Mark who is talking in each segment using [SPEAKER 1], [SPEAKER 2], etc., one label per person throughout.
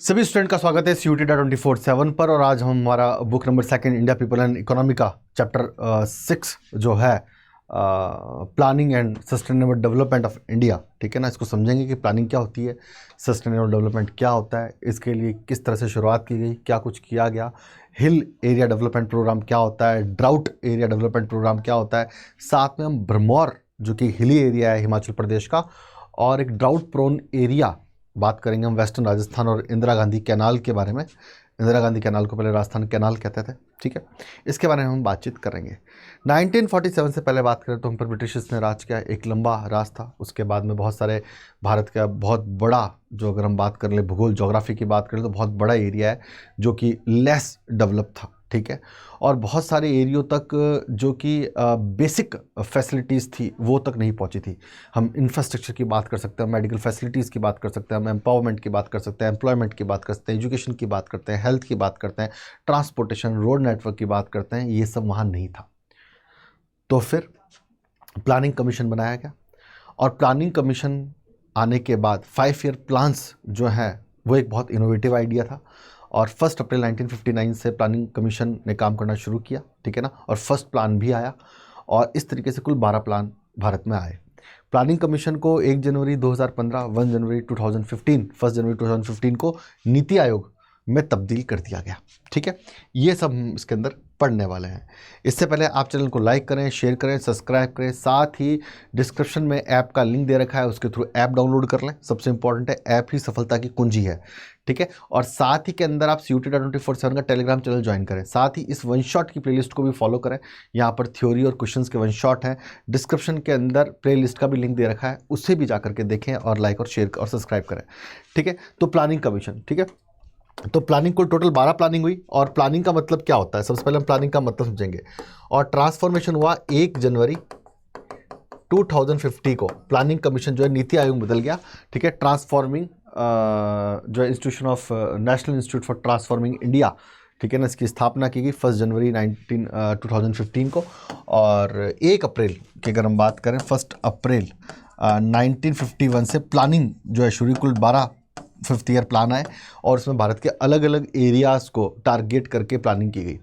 [SPEAKER 1] सभी स्टूडेंट का स्वागत है CUET 24/7 पर। और आज हम हमारा book number 2 India people and economy का चैप्टर 6 जो है planning and sustainable development of India, ठीक है ना, इसको समझेंगे कि प्लानिंग क्या होती है, सस्टेनेबल डेवलपमेंट क्या होता है, इसके लिए किस तरह से शुरुआत की गई, क्या कुछ किया गया, हिल एरिया डेवलपमेंट प्रोग्राम क्या होता है, ड्राउट एरिया डेवलपमेंट प्रोग्राम क्या होता है। साथ में हम भरमौर जो कि हिली एरिया है हिमाचल प्रदेश का, और एक ड्राउट प्रोन एरिया बात करेंगे हम वेस्टर्न राजस्थान और इंदिरा गांधी कैनाल के बारे में। इंदिरा गांधी कैनाल को पहले राजस्थान कैनाल कहते थे, ठीक है, इसके बारे में हम बातचीत करेंगे। 1947 से पहले बात करें तो हम पर ब्रिटिशर्स ने राज किया, एक लंबा राज था। उसके बाद में बहुत सारे भारत का बहुत बड़ा, जो अगर हम बात कर ले भूगोल ज्योग्राफी की बात करें तो बहुत बड़ा एरिया है जो कि लेस डेवलप था, ठीक है, और बहुत सारे एरियो तक जो कि बेसिक फैसिलिटीज़ थी वो तक नहीं पहुंची थी। हम इंफ्रास्ट्रक्चर की बात कर सकते हैं, मेडिकल फैसिलिटीज़ की बात कर सकते हैं, हम एम्पावरमेंट की बात कर सकते हैं, एम्प्लॉयमेंट की बात कर सकते हैं, एजुकेशन की बात करते हैं, हेल्थ की बात करते हैं, ट्रांसपोर्टेशन रोड नेटवर्क की बात करते हैं, ये सब वहाँ नहीं था। तो फिर प्लानिंग कमीशन बनाया गया, और प्लानिंग कमीशन आने के बाद 5 ईयर प्लान्स जो है वो एक बहुत इनोवेटिव आइडिया था। और 1 अप्रैल 1959 से प्लानिंग कमीशन ने काम करना शुरू किया, ठीक है ना, और फर्स्ट प्लान भी आया, और इस तरीके से कुल 12 प्लान भारत में आए। प्लानिंग कमीशन को 1 जनवरी 2015, 1 जनवरी 2015, 1 जनवरी 2015 को नीति आयोग में तब्दील कर दिया गया, ठीक है। ये सब हम इसके अंदर पढ़ने वाले हैं। इससे पहले आप चैनल को लाइक करें, शेयर करें, सब्सक्राइब करें, साथ ही डिस्क्रिप्शन में ऐप का लिंक दे रखा है, उसके थ्रू ऐप डाउनलोड कर लें। सबसे इंपॉर्टेंट है, ऐप ही सफलता की कुंजी है, ठीक है। और साथ ही के अंदर आप CUET 24/7 का टेलीग्राम चैनल ज्वाइन करें। साथ ही इस वन शॉट की प्लेलिस्ट को भी फॉलो करें, यहाँ पर थ्योरी और क्वेश्चंस के वन शॉट हैं। डिस्क्रिप्शन के अंदर प्लेलिस्ट का भी लिंक दे रखा है, उससे भी जाकर के देखें और लाइक और शेयर और सब्सक्राइब करें, ठीक है। तो प्लानिंग कमीशन, ठीक है, तो प्लानिंग को टोटल 12 प्लानिंग हुई। और प्लानिंग का मतलब क्या होता है, सबसे पहले हम प्लानिंग का मतलब समझेंगे। और ट्रांसफॉर्मेशन हुआ 1 जनवरी 2050 को। प्लानिंग कमीशन जो है नीति आयोग बदल गया, ठीक है। ट्रांसफॉर्मिंग जो है institution of national institute for transforming India, ठीक है ना, इसकी स्थापना की गई 1 जनवरी 2015 को। और 1 अप्रैल की अगर हम बात करें, 1 अप्रैल 1951 से प्लानिंग जो है शुरू, कुल 12 5th ईयर प्लान आए, और उसमें भारत के अलग अलग एरियाज़ को टारगेट करके प्लानिंग की गई।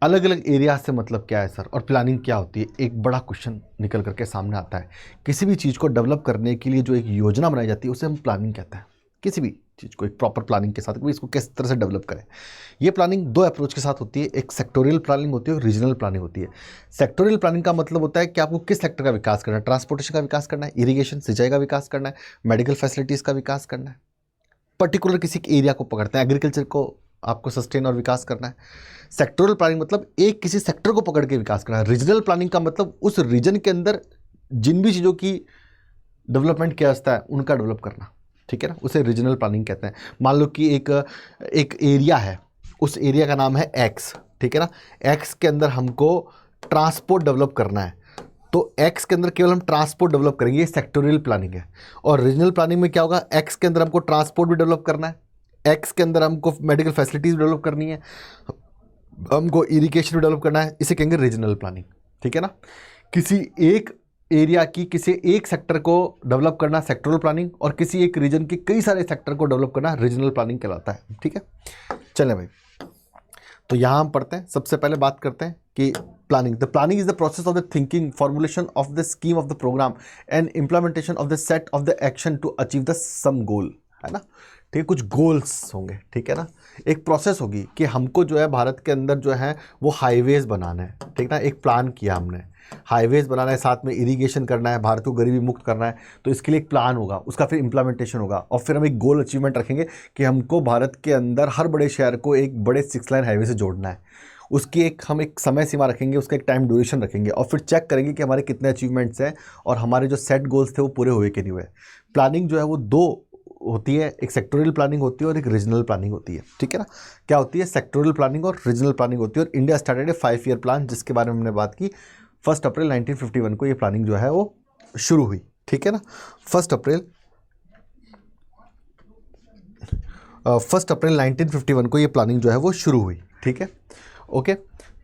[SPEAKER 1] अलग अलग एरिया से मतलब क्या है सर, और प्लानिंग क्या होती है, एक बड़ा क्वेश्चन निकल करके सामने आता है। किसी भी चीज़ को डेवलप करने के लिए जो एक योजना बनाई जाती है उसे हम प्लानिंग कहते हैं। किसी भी चीज़ को एक प्रॉपर प्लानिंग के साथ इसको किस तरह से डेवलप करें। ये प्लानिंग 2 अप्रोच के साथ होती है, एक सेक्टोरियल प्लानिंग होती है और रीजनल प्लानिंग होती है। सेक्टोरियल प्लानिंग का मतलब होता है कि आपको किस सेक्टर का विकास करना है, ट्रांसपोर्टेशन का विकास करना है, इरीगेशन सिंचाई का विकास करना है, मेडिकल फैसिलिटीज़ का विकास करना है। पर्टिकुलर किसी एरिया को पकड़ते हैं, एग्रीकल्चर को आपको सस्टेन और विकास करना है। सेक्टोरल प्लानिंग मतलब एक किसी सेक्टर को पकड़ के विकास करना है। रीजनल प्लानिंग का मतलब उस रीजन के अंदर जिन भी चीज़ों की डेवलपमेंट की अवस्था है उनका डेवलप करना, ठीक है ना, उसे रीजनल प्लानिंग कहते हैं। मान लो कि एक एरिया है, उस एरिया का नाम है एक्स, ठीक है ना, एक्स के अंदर हमको ट्रांसपोर्ट डेवलप करना है, तो एक्स के अंदर केवल हम ट्रांसपोर्ट डेवलप करेंगे, ये सेक्टोरियल प्लानिंग है। और रीजनल प्लानिंग में क्या होगा, एक्स के अंदर हमको ट्रांसपोर्ट भी डेवलप करना है, एक्स के अंदर हमको मेडिकल फैसिलिटीज डेवलप करनी है, हमको इरिगेशन भी डेवलप करना है, इसे कहेंगे रीजनल प्लानिंग, ठीक है ना। किसी एक एरिया की किसी एक सेक्टर को डेवलप करना सेक्टोरल प्लानिंग, और किसी एक रीजन की कई सारे सेक्टर को डेवलप करना रीजनल प्लानिंग कहलाता है, ठीक है। चलें भाई, तो यहाँ हम पढ़ते हैं। सबसे पहले बात करते हैं कि planning. The planning is the process of the thinking, formulation of the scheme of the programme and implementation of the set of the action to achieve the some goal, है ना, ठीक है, कुछ गोल्स होंगे, ठीक है ना। एक प्रोसेस होगी कि हमको जो है भारत के अंदर जो है वो हाईवेज बनाना है, ठीक ना, एक प्लान किया हमने, हाईवेज बनाना है, साथ में इरिगेशन करना है, भारत को गरीबी मुक्त करना है, तो इसके लिए एक प्लान होगा, उसका फिर इम्प्लीमेंटेशन होगा, और फिर हम एक गोल अचीवमेंट रखेंगे कि हमको भारत के अंदर हर बड़े शहर को एक बड़े 6 लाइन हाईवे से जोड़ना है। उसकी हम एक समय सीमा रखेंगे, उसका एक टाइम ड्यूरेशन रखेंगे, और फिर चेक करेंगे कि हमारे कितने अचीवमेंट्स हैं और हमारे जो सेट गोल्स थे वो पूरे हुए कि नहीं हुए। प्लानिंग जो है वो 2 होती है, एक सेक्टोरियल प्लानिंग होती है और एक रीजनल प्लानिंग होती है, ठीक है ना। क्या होती है, सेक्टोरियल प्लानिंग और रीजनल प्लानिंग होती है। और इंडिया स्टार्टेड ए 5 ईयर प्लान, जिसके बारे में हमने बात की। 1 अप्रैल 1951 को ये प्लानिंग जो है वो शुरू हुई, ठीक है ना। 1 अप्रैल 1951 को ये प्लानिंग जो है वो शुरू हुई, ठीक है, ओके।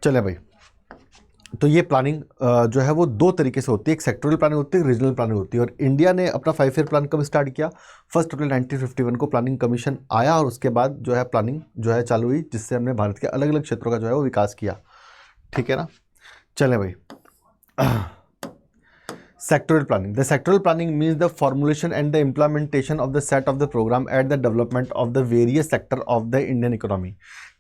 [SPEAKER 1] चले भाई, तो ये प्लानिंग जो है वो दो तरीके से होती है, एक सेक्टोरल प्लानिंग होती है, रीजनल प्लानिंग होती है। और इंडिया ने अपना 5 ईयर प्लान कब स्टार्ट किया? 1 अप्रैल 1951 को प्लानिंग कमीशन आया और उसके बाद जो है प्लानिंग जो है चालू हुई, जिससे हमने भारत के अलग अलग क्षेत्रों का जो है वो विकास किया। ठीक है ना, चलें भाई। Sectoral planning. The sectoral planning means the formulation and the implementation of the set of the program at the development of the various sector of the Indian economy.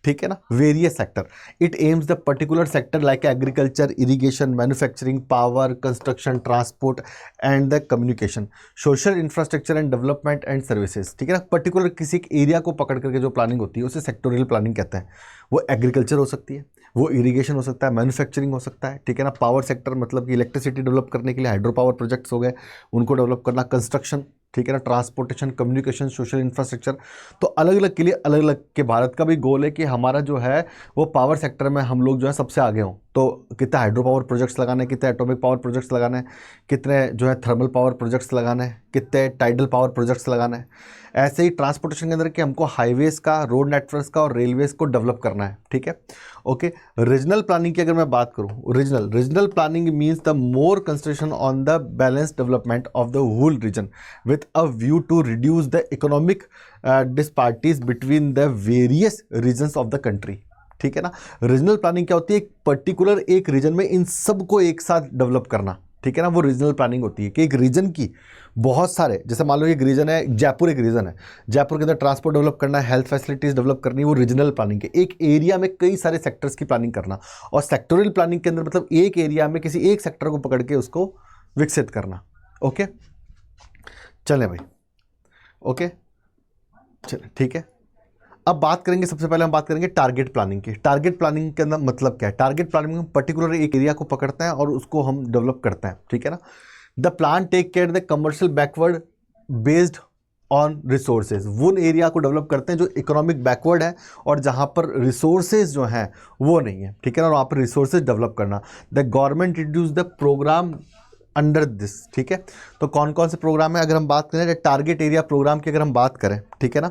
[SPEAKER 1] ठीक है ना, various sector. It aims the particular sector like agriculture, irrigation, manufacturing, power, construction, transport and the communication, social infrastructure and development and services. ठीक है ना, particular किसी एक area को पकड़ करके जो प्लानिंग होती है उसे सेक्टोरियल प्लानिंग कहते हैं। वो एग्रीकल्चर हो सकती है, वो इरिगेशन हो सकता है, मैन्युफैक्चरिंग हो सकता है। ठीक है ना, पावर सेक्टर मतलब कि इलेक्ट्रिसिटी डेवलप करने के लिए हाइड्रो पावर प्रोजेक्ट्स हो गए, उनको डेवलप करना, कंस्ट्रक्शन, ठीक है ना, ट्रांसपोर्टेशन, कम्युनिकेशन, सोशल इंफ्रास्ट्रक्चर। तो अलग अलग के लिए अलग अलग के भारत का भी गोल है कि हमारा जो है वो पावर सेक्टर में हम लोग जो है सबसे आगे हों। तो कितने हाइड्रो पावर प्रोजेक्ट्स लगाने, कितने एटॉमिक पावर प्रोजेक्ट्स लगाने हैं, कितने जो है थर्मल पावर प्रोजेक्ट्स लगाने हैं, कितने टाइडल पावर प्रोजेक्ट्स लगाने हैं। ऐसे ही ट्रांसपोर्टेशन के अंदर कि हमको हाईवेज का, रोड नेटवर्क्स का और रेलवेज को डेवलप करना है। ठीक है, ओके। रीजनल प्लानिंग की अगर मैं बात करूँ, regional planning means the more concentration on the balance development of the whole region with a view to reduce the economic disparities between the various regions of the country. ठीक है ना, regional planning क्या होती है? एक particular एक reason में इन सबको एक साथ डेवलप करना। ठीक है ना, वो रीजनल प्लानिंग होती है कि एक रीजन की बहुत सारे, जैसे मान लो एक रीजन है जयपुर, एक रीजन है जयपुर के अंदर ट्रांसपोर्ट डेवलप करना है, हेल्थ फैसिलिटीज डेवलप करनी है, वो रीजनल प्लानिंग है। एक एरिया में कई सारे सेक्टर्स की प्लानिंग करना। और सेक्टोरियल प्लानिंग के अंदर मतलब एक एरिया में किसी एक सेक्टर को पकड़ के उसको विकसित करना। ओके, चलें भाई, ओके, चलें, ठीक है। अब बात करेंगे, सबसे पहले हम बात करेंगे टारगेट प्लानिंग की। टारगेट प्लानिंग के अंदर मतलब क्या है? टारगेट प्लानिंग में पर्टिकुलर एक एरिया को पकड़ते हैं और उसको हम डेवलप करते हैं। ठीक है ना, the plan take care the commercial backward based on resources. वो एरिया को डेवलप करते हैं जो इकोनॉमिक बैकवर्ड है और जहां पर रिसोर्सेज जो हैं वो नहीं है। ठीक है ना, और वहां पर रिसोर्सेज डेवलप करना। The government introduce the programme under this. ठीक है, तो कौन कौन से प्रोग्राम है? अगर हम बात करें टारगेट एरिया प्रोग्राम की, अगर हम बात करें, ठीक है ना,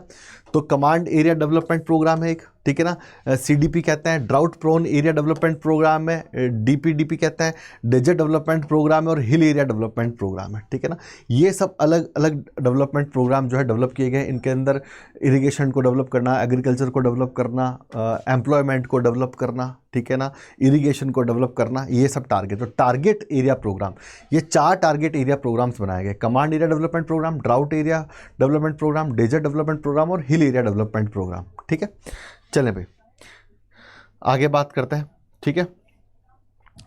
[SPEAKER 1] तो कमांड एरिया डेवलपमेंट प्रोग्राम है एक। ठीक है ना, सीडीपी कहते हैं, drought prone area development programme है, डीपीडीपी कहते हैं, डेजर्ट डेवलपमेंट प्रोग्राम है और हिल एरिया डेवलपमेंट प्रोग्राम है। ठीक है ना, ये सब अलग अलग डेवलपमेंट प्रोग्राम जो है डेवलप किए गए। इनके अंदर इरिगेशन को डेवलप करना, एग्रीकल्चर को डेवलप करना, एम्प्लॉयमेंट को डेवलप करना, ठीक है ना, इरिगेशन को डेवलप करना, ये सब टारगेट। तो टारगेट एरिया प्रोग्राम, ये 4 टारगेट एरिया प्रोग्राम्स बनाए गए। Command area development programme, drought area development programme, desert development programme और हिल एरिया डेवलपमेंट प्रोग्राम। ठीक है, चलें भाई आगे बात करते हैं। ठीक है,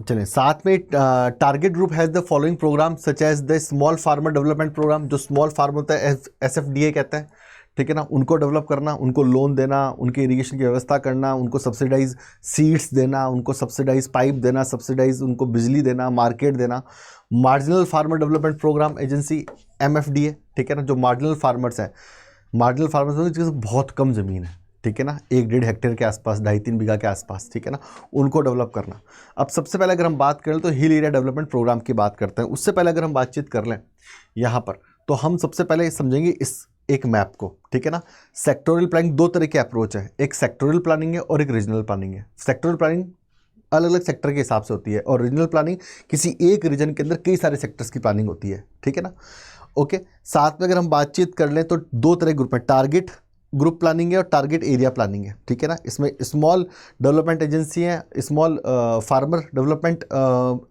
[SPEAKER 1] चलें, साथ में target group has the following programme such as the small farmer development programme. जो स्मॉल फार्मर होता है SFDA कहते हैं। ठीक है ना, उनको डेवलप करना, उनको लोन देना, उनके इरिगेशन की व्यवस्था करना, उनको सब्सिडाइज सीड्स देना, उनको सब्सिडाइज पाइप देना, सब्सिडाइज उनको बिजली देना, मार्केट देना। Marginal farmer development programme agency MFDA। ठीक है ना, जो मार्जिनल फार्मर्स हैं, मार्जिनल फार्मर्स जिसकी बहुत कम ज़मीन है, ठीक है ना, 1-1.5 हेक्टेयर के आसपास, 2.5-3 बीघा के आसपास, ठीक है ना, उनको डेवलप करना। अब सबसे पहले अगर हम बात करें तो हिल एरिया डेवलपमेंट प्रोग्राम की बात करते हैं। उससे पहले अगर हम बातचीत कर लें यहाँ पर, तो हम सबसे पहले समझेंगे इस एक मैप को। ठीक है ना, सेक्टोरियल प्लानिंग 2 तरह के अप्रोच है, एक सेक्टोरियल प्लानिंग है और एक रीजनल प्लानिंग है। सेक्टोरियल प्लानिंग अलग अलग सेक्टर के हिसाब से होती है और रीजनल प्लानिंग किसी एक रीजन के अंदर कई सारे सेक्टर्स की प्लानिंग होती है। ठीक है ना, ओके। साथ में अगर हम बातचीत कर लें तो 2 तरह के ग्रुप हैं, टारगेट ग्रुप प्लानिंग है और टारगेट एरिया प्लानिंग है। ठीक है ना, इसमें स्मॉल डेवलपमेंट एजेंसी हैं, स्मॉल फार्मर डेवलपमेंट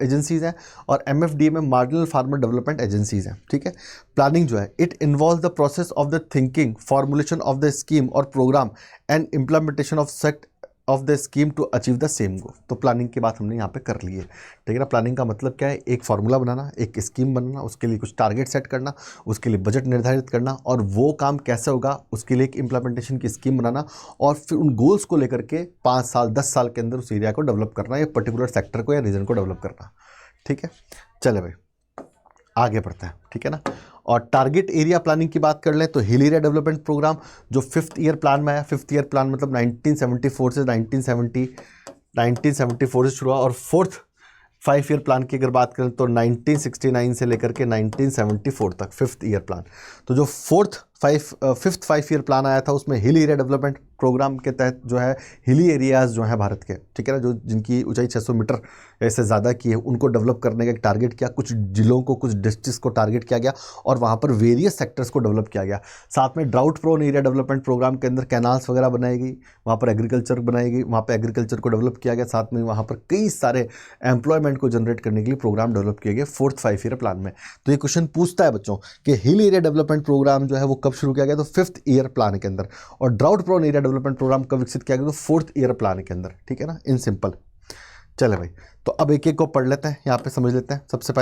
[SPEAKER 1] एजेंसीज हैं और MFDA में मार्जिनल फार्मर डेवलपमेंट एजेंसीज हैं। ठीक है, प्लानिंग जो है it involve the process of the thinking, formulation of the scheme और programme and implementation of set of the scheme to achieve the same goal. तो प्लानिंग की बात हमने यहाँ पे कर ली है। ठीक है ना, प्लानिंग का मतलब क्या है? एक फार्मूला बनाना, एक स्कीम बनाना, उसके लिए कुछ टारगेट सेट करना, उसके लिए बजट निर्धारित करना और वो काम कैसे होगा उसके लिए एक इम्प्लीमेंटेशन की स्कीम बनाना और फिर उन गोल्स को लेकर के 5 साल 10 साल के अंदर उस एरिया को डेवलप करना या पर्टिकुलर सेक्टर को या रीजन को डेवलप करना। ठीक है, चले भाई आगे बढ़ते हैं। ठीक है ना, और टारगेट एरिया प्लानिंग की बात कर लें तो हिल एरिया डेवलपमेंट प्रोग्राम जो 5th ईयर प्लान में आया। 5th ईयर प्लान मतलब 1974 से 1974 से शुरू हुआ और 4th 5 ईयर प्लान की अगर बात करें तो 1969 से लेकर के 1974 तक 5th ईयर प्लान। तो जो 5th 5 ईयर प्लान आया था उसमें हिल एरिया डेवलपमेंट प्रोग्राम के तहत जो है हिली एरियाज़ जो हैं भारत के, ठीक है ना, जो जिनकी ऊंचाई 600 मीटर ऐसे ज़्यादा की है, उनको डेवलप करने का एक टारगेट किया। कुछ जिलों को, कुछ डिस्ट्रिक्ट्स को टारगेट किया गया और वहाँ पर वेरियस सेक्टर्स को डेवलप किया गया। साथ में drought prone area development programme के अंदर कैनाल्स वगैरह बनाई गई, वहाँ पर एग्रीकल्चर बनाई गई, वहाँ पर एग्रीकल्चर को डेवलप किया गया। साथ में वहाँ पर कई सारे एम्प्लॉयमेंट को जनरेट करने के लिए प्रोग्राम डेवलप किए गए 4th 5 ईयर प्लान में। तो ये क्वेश्चन पूछता है बच्चों कि हिल एरिया डेवलपमेंट प्रोग्राम जो है वो कब शुरू किया गया, तो 5th ईयर प्लान के अंदर, और drought prone area development programme कब विकसित किया गया, तो 4th ईयर प्लान के अंदर, ठीक है ना, इन सिंपल। चले भाई, तो अब एक एक को पढ़ लेते हैं, यहाँ पे समझ लेते हैं। सबसे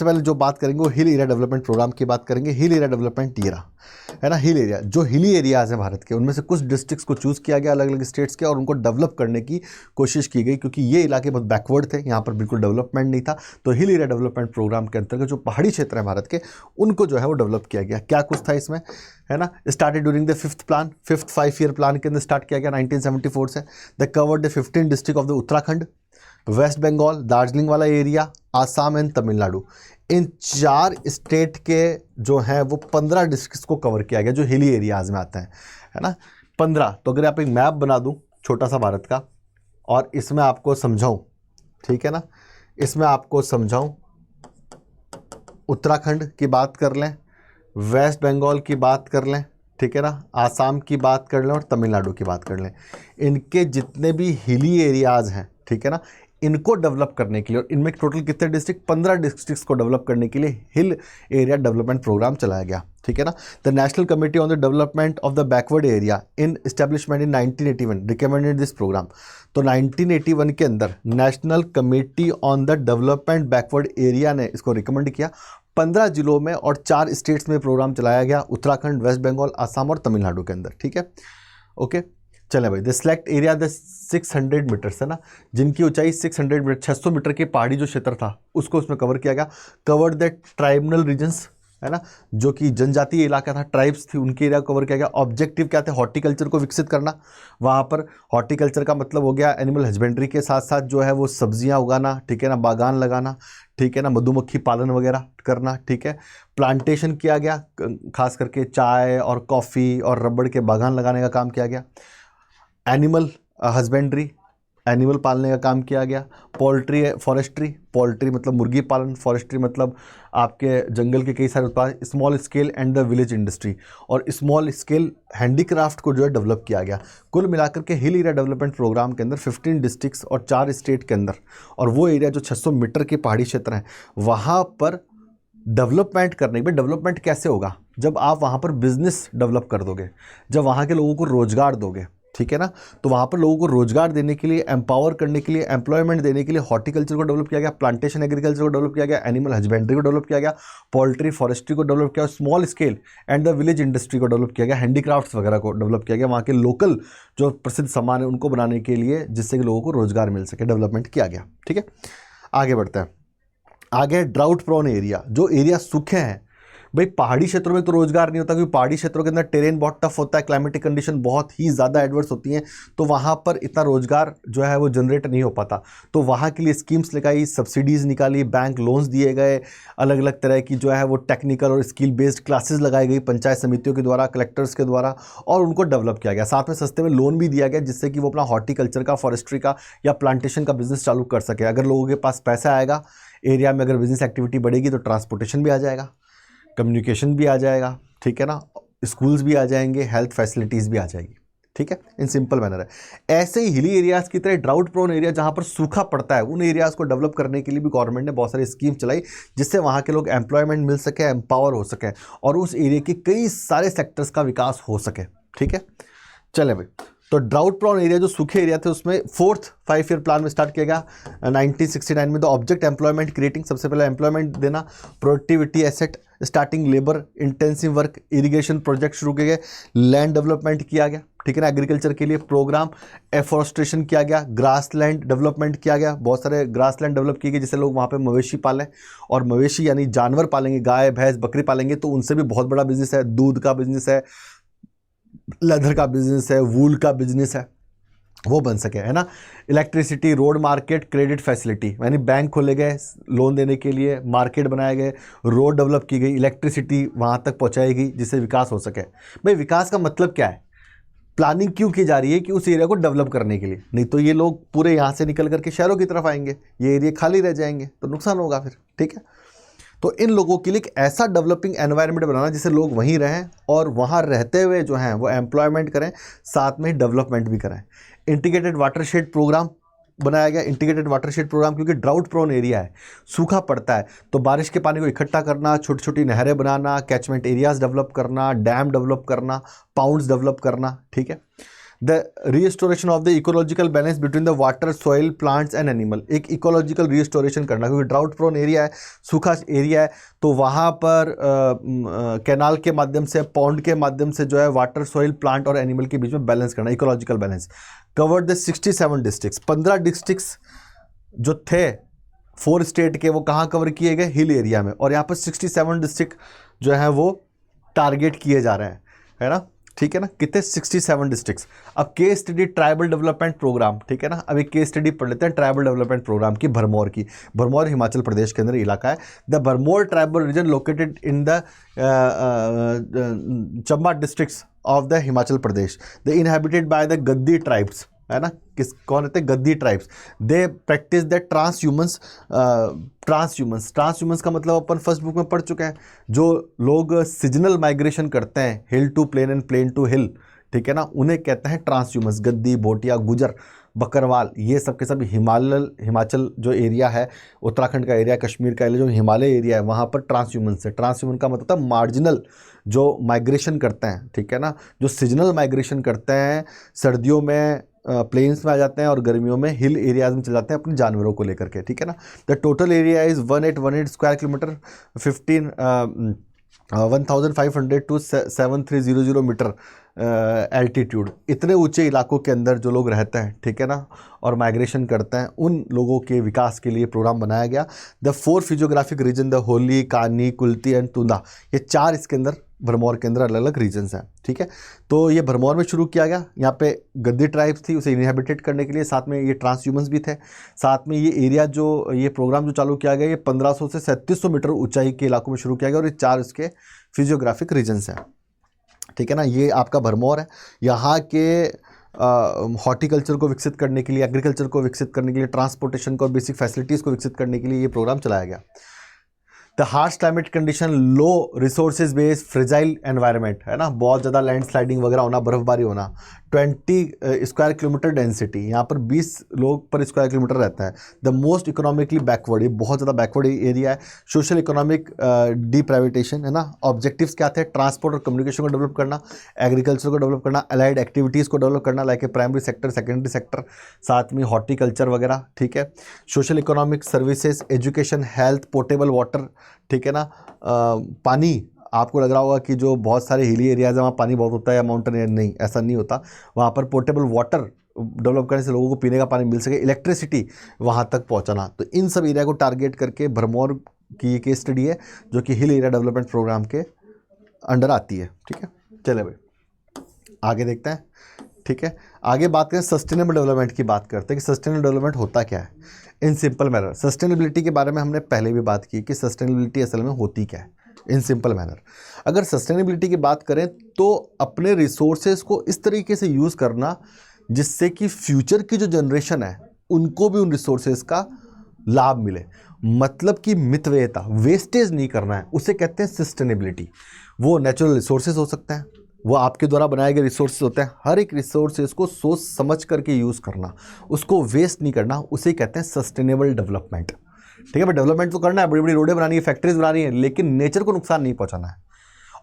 [SPEAKER 1] पहले जो बात करेंगे वो हिल एरिया डेवलपमेंट प्रोग्राम की बात करेंगे। हिल एरिया डेवलपमेंट ईरा, है ना, हिल एरिया, जो हिली एरियाज़ हैं भारत के, उनमें से कुछ डिस्ट्रिक्ट्स को चूज़ किया गया अलग अलग स्टेट्स के, और उनको डेवलप करने की कोशिश की गई, क्योंकि ये इलाके बहुत बैकवर्ड थे, यहाँ पर बिल्कुल डेवलपमेंट नहीं था। तो हिल एरिया डेवलपमेंट प्रोग्राम के अंतर्गत जो पहाड़ी क्षेत्र हैं भारत के, उनको जो है वो डेवलप किया गया। क्या कुछ था इसमें, है ना, started during the 5th plan, 5th 5 year plan के अंदर स्टार्ट किया गया 1974 से। The covered the 15 district of the Uttarakhand, West Bengal, Darjeeling वाला एरिया, आसाम एंड तमिलनाडु। इन 4 स्टेट के जो हैं वो 15 डिस्ट्रिक्ट्स को कवर किया गया जो हिली एरियाज़ में आते हैं, है ना, 15। तो अगर आप एक मैप बना दूं छोटा सा भारत का और इसमें आपको समझाऊं, ठीक है ना, इसमें आपको समझाऊं, उत्तराखंड की बात कर लें, वेस्ट बंगाल की बात कर लें, ठीक है ना, आसाम की बात कर लें और तमिलनाडु की बात कर लें। इनके जितने भी हिली एरियाज़ हैं, ठीक है ना, इनको डेवलप करने के लिए, और इनमें टोटल कितने डिस्ट्रिक्ट, 15 डिस्ट्रिक्ट्स को डेवलप करने के लिए हिल एरिया डेवलपमेंट प्रोग्राम चलाया गया, ठीक है ना। The national committee on the development of the backward area in establishment in 1981 recommended this programme. तो 1981 के अंदर national committee on the development backward area ने इसको रिकमेंड किया। 15 जिलों में और 4 स्टेट्स में प्रोग्राम चलाया गया, उत्तराखंड, वेस्ट बंगाल, आसाम और तमिलनाडु के अंदर, ठीक है, ओके। चले भाई, the select area the 600 metres, है ना, जिनकी ऊंचाई 600 मीटर, 600 मीटर के पहाड़ी जो क्षेत्र था उसको उसमें कवर किया गया। कवर्ड द ट्राइबल रीजन्स, है ना, जो कि जनजातीय इलाका था, ट्राइब्स थी, उनके एरिया कवर किया गया। ऑब्जेक्टिव क्या थे, हॉर्टिकल्चर को विकसित करना। वहाँ पर हॉर्टिकल्चर का मतलब हो गया एनिमल हस्बेंड्री के साथ साथ जो है वो सब्जियाँ उगाना, ठीक है ना, बागान लगाना, ठीक है ना, मधुमक्खी पालन वगैरह करना, ठीक है। प्लांटेशन किया गया, खास करके चाय और कॉफ़ी और रबड़ के बागान लगाने का काम किया गया। एनिमल हस्बेंड्री, एनिमल पालने का काम किया गया। पोल्ट्री, फॉरेस्ट्री, पोल्ट्री मतलब मुर्गी पालन, फॉरेस्ट्री मतलब आपके जंगल के कई सारे उत्पाद। Small scale and the village industry, और स्मॉल स्केल हैंडीक्राफ्ट को जो है डेवलप किया गया। कुल मिलाकर के हिल एरिया डेवलपमेंट प्रोग्राम के अंदर 15 डिस्ट्रिक्ट्स और 4 स्टेट के अंदर, और वो एरिया जो 600 मीटर के पहाड़ी क्षेत्र हैं, वहाँ पर डेवलपमेंट करने के। डेवलपमेंट कैसे होगा, जब आप वहाँ पर बिजनेस डेवलप कर दोगे, जब वहाँ के लोगों को रोजगार दोगे, ठीक है ना। तो वहाँ पर लोगों को रोजगार देने के लिए, एम्पावर करने के लिए, एम्प्लॉयमेंट देने के लिए हॉर्टिकल्चर को डेवलप किया गया, प्लांटेशन एग्रीकल्चर को डेवलप किया गया, एनिमल हस्बेंड्री को डेवलप किया गया, पोल्ट्री फॉरेस्ट्री को डेवलप किया, small scale and the village industry को डेवलप किया गया, हैंडीक्राफ्ट्स वगैरह को डेवलप किया गया। वहाँ के लोकल जो प्रसिद्ध सामान है उनको बनाने के लिए, जिससे कि लोगों को रोजगार मिल सके, डेवलपमेंट किया गया, ठीक है। आगे बढ़ते हैं। आगे ड्राउट प्रोन एरिया, जो एरिया सूखे हैं। भाई पहाड़ी क्षेत्रों में तो रोजगार नहीं होता, क्योंकि पहाड़ी क्षेत्रों के अंदर टेरेन बहुत टफ होता है, क्लाइमेटिक कंडीशन बहुत ही ज़्यादा एडवर्स होती हैं, तो वहाँ पर इतना रोजगार जो है वो जनरेट नहीं हो पाता। तो वहाँ के लिए स्कीम्स लगाई, सब्सिडीज़ निकाली, बैंक लोन्स दिए गए, अलग अलग तरह की जो है वो टेक्निकल और स्किल बेस्ड क्लासेस लगाई गई पंचायत समितियों के द्वारा, कलेक्टर्स के द्वारा, और उनको डेवलप किया गया। साथ में सस्ते में लोन भी दिया गया, जिससे कि वो अपना हॉर्टिकल्चर का, फॉरेस्ट्री का या प्लांटेशन का बिजनेस चालू कर सके। अगर लोगों के पास पैसा आएगा, एरिया में अगर बिजनेस एक्टिविटी बढ़ेगी, तो ट्रांसपोर्टेशन भी आ जाएगा, कम्युनिकेशन भी आ जाएगा, ठीक है ना, स्कूल्स भी आ जाएंगे, हेल्थ फैसिलिटीज़ भी आ जाएगी, ठीक है, इन सिंपल मैनर है। ऐसे ही हिली एरियाज़ की तरह ड्राउट प्रोन एरिया जहाँ पर सूखा पड़ता है, उन एरियाज़ को डेवलप करने के लिए भी गवर्नमेंट ने बहुत सारी स्कीम चलाई, जिससे वहाँ के लोग एम्प्लॉयमेंट मिल सके, एम्पावर हो सके, और उस एरिया के कई सारे सेक्टर्स का विकास हो सके, ठीक है। चले भाई, तो ड्राउट प्रोन एरिया जो सूखे एरिया थे उसमें 4th 5 ईयर प्लान में स्टार्ट किया गया 1969 में। द ऑब्जेक्ट एम्प्लॉयमेंट क्रिएटिंग, सबसे पहले एम्प्लॉयमेंट देना, productivity asset, starting labour intensive work, irrigation project शुरू किए गए, लैंड डेवलपमेंट किया गया, ठीक है ना, एग्रीकल्चर के लिए प्रोग्राम, एफॉरेस्ट्रेशन किया गया, ग्रास लैंड डेवलपमेंट किया गया, बहुत सारे ग्रास लैंड डेवलप किए गए, जिससे लोग वहाँ पे मवेशी पालें, और मवेशी यानी जानवर पालेंगे, गाय भैंस बकरी पालेंगे, तो उनसे भी बहुत बड़ा बिजनेस है, दूध का बिजनेस है, लेदर का बिजनेस है, वूल का बिजनेस है, वो बन सके, है ना। Electricity, road market, credit facility, यानी बैंक खोले गए लोन देने के लिए, मार्केट बनाए गए, रोड डेवलप की गई, इलेक्ट्रिसिटी वहाँ तक पहुँचाई गई, जिससे विकास हो सके। भाई विकास का मतलब क्या है, प्लानिंग क्यों की जा रही है कि उस एरिया को डेवलप करने के लिए, नहीं तो ये लोग पूरे यहाँ से निकल करके शहरों की तरफ आएंगे, ये एरिया खाली रह जाएंगे तो नुकसान होगा फिर, ठीक है। तो इन लोगों के लिए एक ऐसा डेवलपिंग एनवायरनमेंट बनाना जिससे लोग वहीं रहें और वहाँ रहते हुए जो हैं वो एम्प्लॉयमेंट करें, साथ में डेवलपमेंट भी करें। इंटीग्रेटेड वाटरशेड प्रोग्राम बनाया गया। इंटीग्रेटेड वाटरशेड प्रोग्राम क्योंकि ड्राउट प्रोन एरिया है, सूखा पड़ता है, तो बारिश के पानी को इकट्ठा करना, छोटी छोटी नहरें बनाना, कैचमेंट एरियाज डेवलप करना, डैम डेवलप करना, पाउंड्स डेवलप करना, ठीक है। The restoration of the ecological balance between the water, soil, plants and animal, एक इकोलॉजिकल रिस्टोरेशन करना, क्योंकि ड्राउट प्रोन एरिया है, सूखा एरिया है, तो वहाँ पर कैनाल के माध्यम से, पॉन्ड के माध्यम से जो है वाटर, सॉइल, प्लांट और एनिमल के बीच में बैलेंस करना, ecological balance. Covered the 67 districts, 15 districts जो थे 4 स्टेट के, वो कहाँ कवर किए गए, हिल एरिया में, और यहाँ पर 67 डिस्ट्रिक्ट जो है वो टारगेट किए जा रहे हैं, है ना, ठीक है ना, कितने, 67 डिस्ट्रिक्ट्स। अब case study tribal development programme, ठीक है ना, अब एक केस स्टडी पढ़ लेते हैं ट्राइबल डेवलपमेंट प्रोग्राम की, भरमौर की। भरमौर हिमाचल प्रदेश के अंदर इलाका है। The Bharmour tribal region located in the Chamba districts of the Himachal Pradesh, the inhabited by the Gaddi tribes, है ना, कौन रहते हैं, Gaddi tribes. They practise the transhumance. Transhumance का मतलब अपन फर्स्ट बुक में पढ़ चुके हैं, जो लोग सीजनल माइग्रेशन करते हैं, hill to plain and plain to hill, ठीक है ना, उन्हें कहते हैं ट्रांसह्यूमन्स। गद्दी, भोटिया, गुजर, बकरवाल, ये सब के सब हिमाचल जो एरिया है, उत्तराखंड का एरिया, कश्मीर का एरिया, जो हिमालय एरिया है, वहाँ पर ट्रांसह्यूमन्स है। ट्रांसह्यूमन का मतलब मार्जिनल जो माइग्रेशन करते हैं, ठीक है ना, जो सीजनल माइग्रेशन करते हैं, सर्दियों में प्लेन्स में आ जाते हैं और गर्मियों में हिल एरियाज में चले जाते हैं अपने जानवरों को लेकर के, ठीक है ना। The total area is 1818 square kilometre, 1500 to 7300 metre altitude. इतने ऊंचे इलाकों के अंदर जो लोग रहते हैं, ठीक है ना, और माइग्रेशन करते हैं, उन लोगों के विकास के लिए प्रोग्राम बनाया गया। The 4 physiographic region, the Holi, Kani, Kulti and तुंदा, ये 4 इसके अंदर भरमौर के अंदर अलग अलग रीजन्स हैं, ठीक है। तो ये भरमौर में शुरू किया गया। यहाँ पे गद्दी ट्राइब्स थी, उसे इनहेबिटेट करने के लिए, साथ में ये ट्रांसह्यूमन्स भी थे, साथ में ये एरिया जो ये प्रोग्राम जो चालू किया गया, ये 1500 से 3700 मीटर ऊंचाई के इलाकों में शुरू किया गया, और ये 4 इसके फिजियोग्राफिक रीजन्स हैं, ठीक है ना। ये आपका भरमौर है। यहाँ के हॉर्टिकल्चर को विकसित करने के लिए, एग्रीकल्चर को विकसित करने के लिए, ट्रांसपोर्टेशन को, बेसिक फैसिलिटीज़ को विकसित करने के लिए ये प्रोग्राम चलाया गया। The harsh climate condition, low resources based fragile environment, है ना, बहुत ज़्यादा लैंडस्लाइडिंग वगैरह होना, बर्फबारी होना। 20 स्क्वायर किलोमीटर डेंसिटी, यहाँ पर 20 लोग पर स्क्वायर किलोमीटर रहता है। द मोस्ट इकोनॉमिकली बैकवर्ड, ये बहुत ज़्यादा बैकवर्ड एरिया है। सोशल इकोनॉमिक डिप्राइवेटेशन, है ना। ऑब्जेक्टिव्स क्या थे, ट्रांसपोर्ट और कम्युनिकेशन को डेवलप करना, एग्रीकल्चर को डेवलप करना, अलाइड एक्टिविटीज़ को डेवलप करना, like a primary sector, secondary sector, साथ में हॉर्टिकल्चर वगैरह, ठीक है। Social economic services, education, health, portable water, ठीक है ना। पानी, आपको लग रहा होगा कि जो बहुत सारे हिली एरियाज है वहाँ पानी बहुत होता है या माउंटेन एरिया, नहीं, ऐसा नहीं होता। वहाँ पर पोर्टेबल वाटर डेवलप करने से लोगों को पीने का पानी मिल सके, इलेक्ट्रिसिटी वहाँ तक पहुँचाना, तो इन सब एरिया को टारगेट करके भरमौर की ये केस स्टडी है, जो कि हिल एरिया डेवलपमेंट प्रोग्राम के अंडर आती है, ठीक है। चले भाई आगे देखते हैं, ठीक है। आगे बात करें सस्टेनेबल डेवलपमेंट की, बात करते हैं कि सस्टेनेबल डेवलपमेंट होता क्या है इन सिंपल मैनर। सस्टेनेबिलिटी के बारे में हमने पहले भी बात की कि सस्टेनेबिलिटी असल में होती क्या है इन सिंपल मैनर। अगर सस्टेनेबिलिटी की बात करें तो अपने रिसोर्सेज को इस तरीके से यूज़ करना जिससे कि फ्यूचर की जो जनरेशन है उनको भी उन रिसोर्सेज का लाभ मिले, मतलब कि मितव्ययता, वेस्टेज नहीं करना है, उसे कहते हैं सस्टेनेबिलिटी। वो नेचुरल रिसोर्सेज हो सकते हैं, वो आपके द्वारा बनाए गए रिसोर्सेज होते हैं, हर एक रिसोर्सेज को सोच समझ करके यूज़ करना, उसको वेस्ट नहीं करना, उसे कहते हैं सस्टेनेबल डेवलपमेंट, ठीक है। डेवलपमेंट तो करना है, बड़ी बड़ी रोडें बनानी है, फैक्ट्रीज बनानी है, लेकिन नेचर को नुकसान नहीं पहुंचाना है,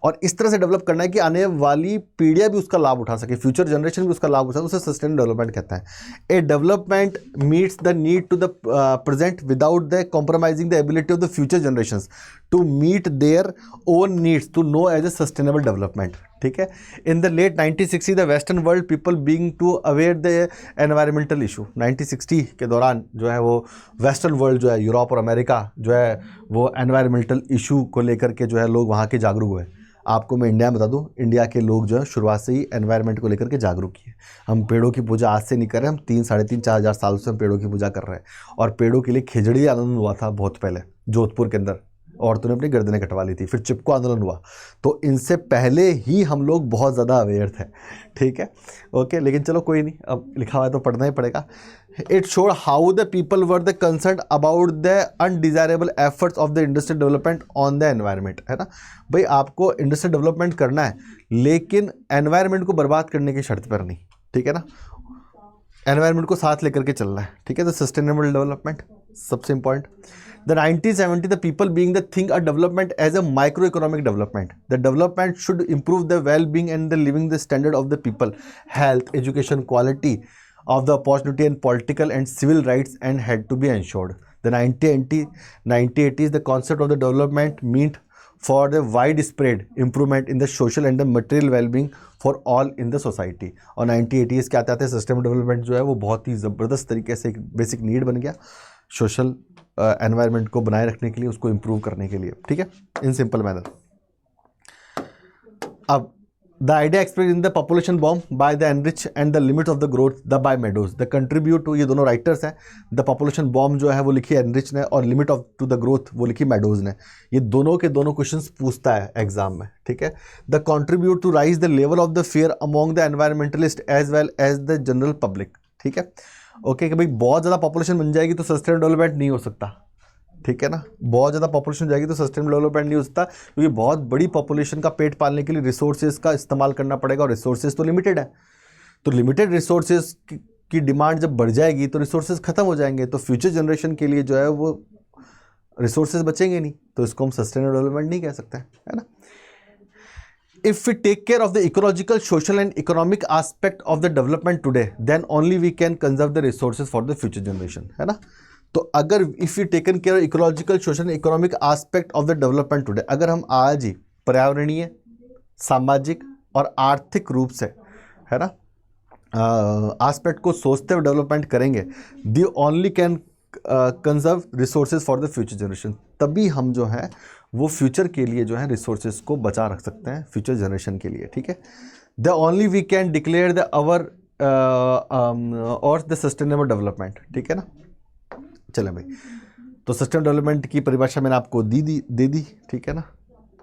[SPEAKER 1] और इस तरह से डेवलप करना है कि आने वाली पीढ़ियां भी उसका लाभ उठा सके, फ्यूचर जनरेशन भी उसका लाभ उठा सके, उसे सस्टेनेबल डेवलपमेंट कहते हैं। A development meets the need to the present without the compromising the ability of the future generations to meet their own needs to know as a sustainable development, ठीक है। In the late 1960 the western world people being to aware the environmental issue, 1960 के दौरान जो है वो western world जो है, Europe और अमेरिका जो है, वो एनवायरमेंटल इशू को लेकर के जो है लोग वहाँ के जागरूक हुए। आपको मैं इंडिया में बता दूं, इंडिया के लोग जो है शुरुआत से ही एनवायरनमेंट को लेकर के जागरूक किए। हम पेड़ों की पूजा आज से नहीं कर रहे, हम 3, 3.5, 4 हज़ार साल से हम पेड़ों की पूजा कर रहे हैं, और पेड़ों के लिए खिचड़ी आनंद हुआ था बहुत पहले जोधपुर के अंदर, औरतों ने अपनी गर्दनें कटवा ली थी, फिर चिपको आंदोलन हुआ। तो इनसे पहले ही हम लोग बहुत ज़्यादा अवेयर थे, ठीक है, ओके। लेकिन चलो कोई नहीं, अब लिखा हुआ है तो पढ़ना ही पड़ेगा। It showed how the people were the concern about the undesirable efforts of the industrial development on the environment, है ना भाई, आपको इंडस्ट्रियल डेवलपमेंट करना है लेकिन एनवायरनमेंट को बर्बाद करने की शर्त पर नहीं, ठीक है ना, एनवायरनमेंट को साथ लेकर के चलना है, ठीक है। द सस्टेनेबल डेवलपमेंट सबसे important. The 1970 the people being the think a development as a micro economic development. The development should improve the well being and the living the standard of the people, health, education, quality of the opportunity and political and civil rights and had to be ensured. The 1980s, the concept of the development meant for the widespread improvement in the social and the material well-being for all in the society. और 1980s के आते आते sustainable development जो है वो बहुत ही ज़बरदस्त तरीके से एक बेसिक नीड बन गया सोशल एनवायरनमेंट को बनाए रखने के लिए, उसको इम्प्रूव करने के लिए, ठीक है, इन सिंपल मैनर। अब the idea expressed in the population bomb by the enrich and the limits of the growth the by Meadows, the contribute to, ये दोनों राइटर्स हैं। the population bomb जो है वो लिखी एनरिच ने और limit of to the growth वो लिखी मेडोज ने। ये दोनों के दोनों क्वेश्चंस पूछता है एग्जाम में, ठीक है। the contribute to rise the level of the fear among the environmentalist as well as the general public, ठीक है, ओके, कि भाई बहुत ज़्यादा पॉपुलेशन बन जाएगी तो सस्टेनेबल डेवलपमेंट नहीं हो सकता, ठीक है ना, बहुत ज़्यादा पॉपुलेशन जाएगी तो सस्टेनेबल डेवलपमेंट नहीं हो सकता, क्योंकि बहुत बड़ी पॉपुलेशन का पेट पालने के लिए रिसोर्सेज का इस्तेमाल करना पड़ेगा और रिसोर्सेज तो लिमिटेड है। तो लिमिटेड रिसोर्सेज की डिमांड जब बढ़ जाएगी तो रिसोर्सेज खत्म हो जाएंगे, तो फ्यूचर जनरेशन के लिए जो है वो रिसोर्सेज बचेंगे नहीं, तो इसको हम सस्टेनेबल डेवलपमेंट नहीं कह सकते, है ना। If we take care of the ecological, social and economic aspect of the development today, then only we can conserve the resources for the future generation, है ना। तो अगर if you taken care ecological, social, economic aspect of the development today, अगर हम आज ही पर्यावरणीय, सामाजिक और आर्थिक रूप से, है ना, एस्पेक्ट को सोचते हुए डेवलपमेंट करेंगे, the only can conserve resources for the future generation, तभी हम जो है वो फ्यूचर के लिए जो है रिसोर्सेज को बचा रख सकते हैं फ्यूचर जनरेशन के लिए, ठीक है। The only we can declare the our और द सस्टेनेबल डेवलपमेंट, ठीक है ना। चले भाई, तो सस्टेनेबल डेवलपमेंट की परिभाषा मैंने आपको दे दी, ठीक है ना।